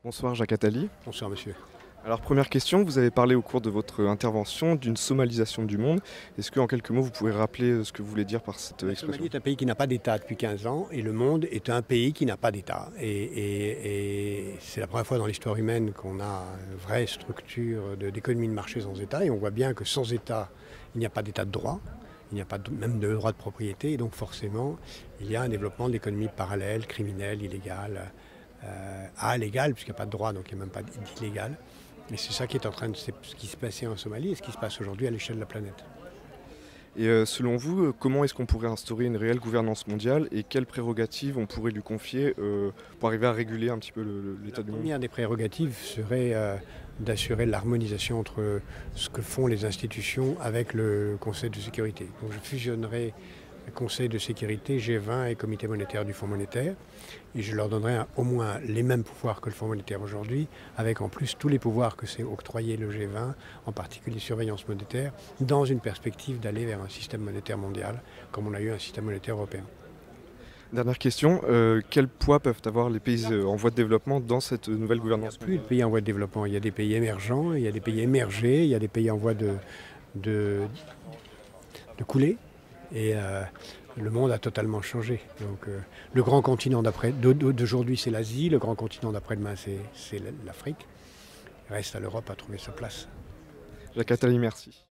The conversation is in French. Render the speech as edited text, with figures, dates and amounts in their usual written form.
Bonsoir Jacques Attali. Bonsoir monsieur. Alors première question, vous avez parlé au cours de votre intervention d'une somalisation du monde. Est-ce qu'en quelques mots vous pouvez rappeler ce que vous voulez dire par cette La expression? Somalie est un pays qui n'a pas d'État depuis 15 ans et le monde est un pays qui n'a pas d'État. Et c'est la première fois dans l'histoire humaine qu'on a une vraie structure d'économie de marché sans État. Et on voit bien que sans État, il n'y a pas d'État de droit. Il n'y a pas même de droit de propriété. Et donc forcément, il y a un développement de l'économie parallèle, criminelle, illégale, illégale, puisqu'il n'y a pas de droit, donc il n'y a même pas d'illégal. Et c'est ça qui est en train de ce qui se passait en Somalie et ce qui se passe aujourd'hui à l'échelle de la planète. Et selon vous, comment est-ce qu'on pourrait instaurer une réelle gouvernance mondiale et quelles prérogatives on pourrait lui confier pour arriver à réguler un petit peu l'état du La monde? première des prérogatives serait d'assurer l'harmonisation entre ce que font les institutions avec le Conseil de sécurité. Donc je fusionnerai le Conseil de sécurité, G20 et Comité monétaire du Fonds monétaire, et je leur donnerai au moins les mêmes pouvoirs que le Fonds monétaire aujourd'hui, avec en plus tous les pouvoirs que s'est octroyé le G20, en particulier surveillance monétaire, dans une perspective d'aller vers un système monétaire mondial, comme on a eu un système monétaire européen. Dernière question, quel poids peuvent avoir les pays en voie de développement dans cette nouvelle Il n'y a gouvernance plus de mondiale? pays en voie de développement, il y a des pays émergents, il y a des pays émergés, il y a des pays en voie de, de couler. Et le monde a totalement changé. Donc le grand continent d'aujourd'hui c'est l'Asie, le grand continent d'après-demain c'est l'Afrique. Il reste à l'Europe à trouver sa place. Jacques Attali, merci.